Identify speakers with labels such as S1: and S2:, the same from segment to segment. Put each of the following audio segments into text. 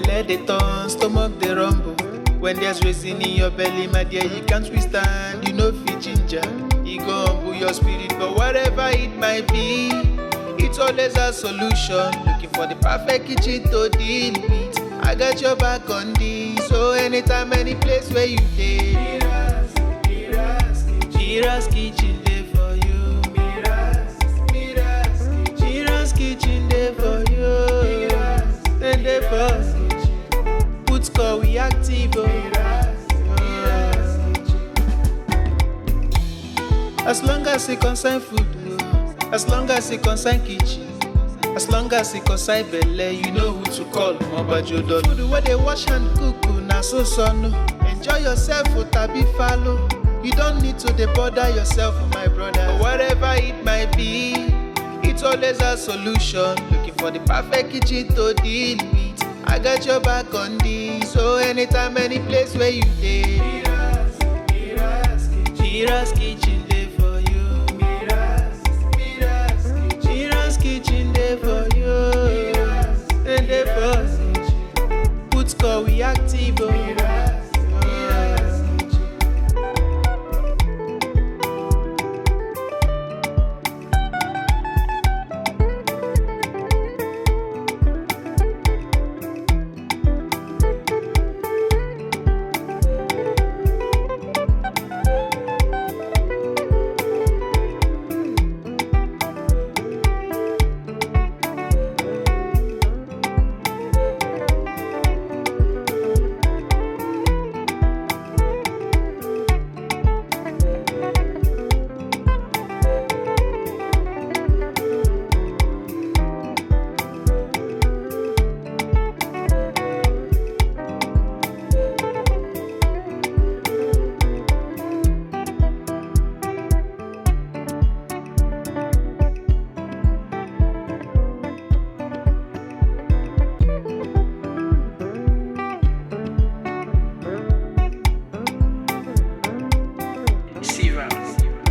S1: Belle dey turn, stomach dey rumble. When there's reason in your belly, my dear, you can't withstand. You know fit ginger, you go humble your spirit. But whatever it might be, it's always a solution. Looking for the perfect kitchen to deal with. I got your back on this. So anytime, any place where you dey, MIRA'S kitchen dey for you. MIRA'S kitchen dey for you. Then dey for put score we active. As long as it concern food, as long as it concern kitchen, as long as it concern belle, you know who to call. Mobajodo food where they wash and cook, na so son. Enjoy yourself, tabi follow. You don't need to bother yourself, my brother. But whatever it might be, it's always a solution. Looking for the perfect kitchen to deal with. I got your back on this. So anytime, any place where you dey, MIRA'S kitchen dey for you. MIRA'S kitchen dey for you. And dey for put score we active.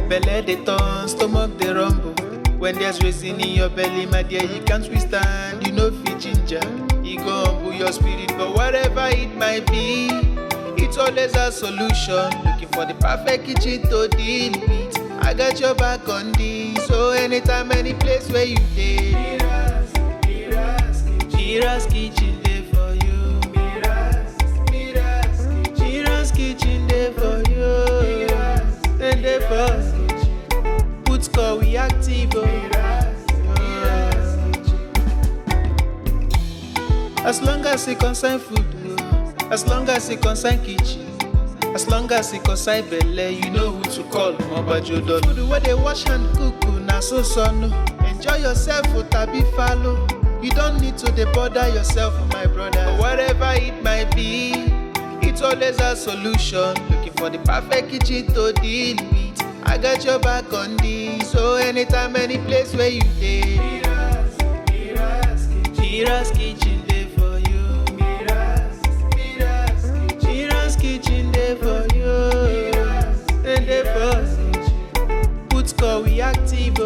S1: Belle dey turn, stomach dey rumble. When there's reason in your belly, my dear, you can't withstand. You know fit ginger, you go humble your spirit. But whatever it might be, it's always a solution. Looking for the perfect kitchen to deal with. I got your back on this. So anytime, any place where you dey, MIRA'S kitchen dey for you. MIRA'S kitchen dey for you. And dey for put score we active. As long as it concern food, as long as it concern kitchen, as long as it concern belle, you know who to call. Mobajodo food where they wash and cook, na so son. Enjoy yourself, tabi follow. You don't need to bother yourself, my brother. But whatever it might be, it's always a solution. Looking for the perfect kitchen to deal with. I got your back on this. So anytime, any place where you dey, MIRA'S kitchen dey for you. MIRA'S kitchen dey for you. And dey for put score we active.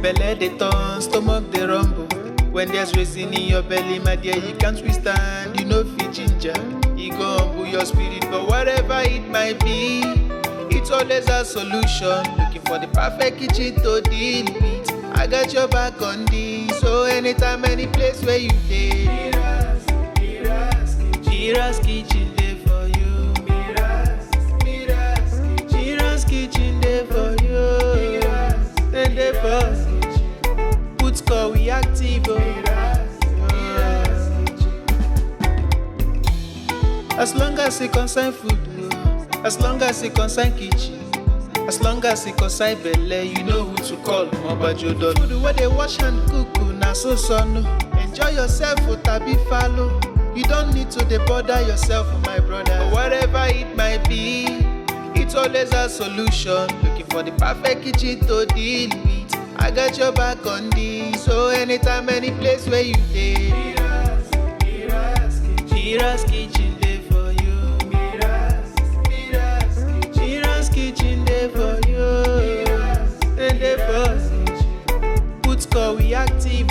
S1: Belle dey turn, stomach dey rumble. When there's reason in your belly, my dear, you can't withstand. You know fit ginger, you go humble your spirit. But whatever it might be, it's always a solution. Looking for the perfect kitchen to deal with. I got your back on this. So anytime, any place where you dey, MIRA'S kitchen dey for you. MIRA'S kitchen dey for you. Then dey for put call we active. As long as it concern food, as long as it concern kitchen, as long as it concern belle, you know who to call. Mobajodo. Food where they wash and cook, na so son. Enjoy yourself, tabi follow. You don't need to dey bother yourself, my brother. But whatever it might be, it's always a solution. Looking for the perfect kitchen to deal with. I got your back on this. So anytime, any place where you dey, MIRA'S kitchen dey for you. MIRA'S kitchen dey for you. Then dey for put call we active.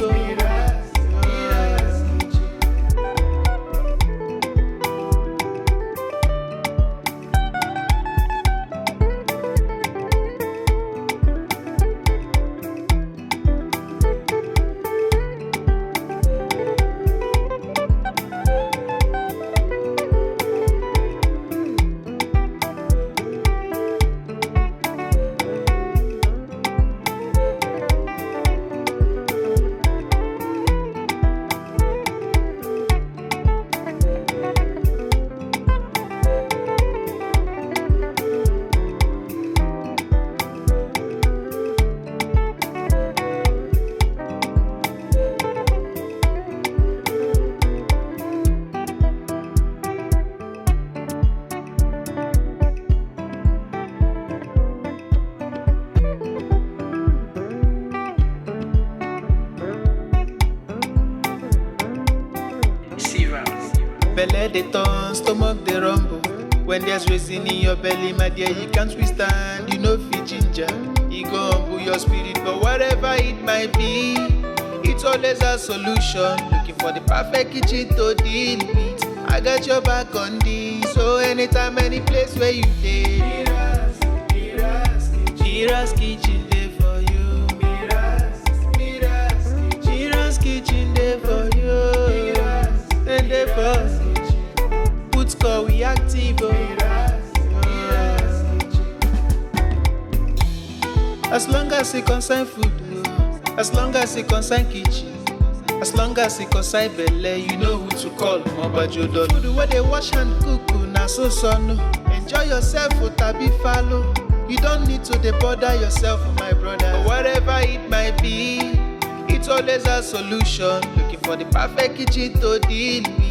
S1: Belle dey turn, stomach dey rumble. When there's reason in your belly, my dear, you can't withstand. You know fit ginger, e go humble your spirit. But whatever it might be, it's always a solution. Looking for the perfect kitchen to deal with. I got your back on this. So anytime, any place where you dey, MIRA'S kitchen dey for you. MIRA'S kitchen dey for you. Then dey for put call we active. As long as it concern food, as long as it concern kitchen, as long as it concern belle, you know who to call. Mobajodo. Food where they wash and cook, na so son. Enjoy yourself, tabi follow. You don't need to dey bother yourself, my brother. But whatever it might be, it's always a solution. Looking for the perfect kitchen to deal with.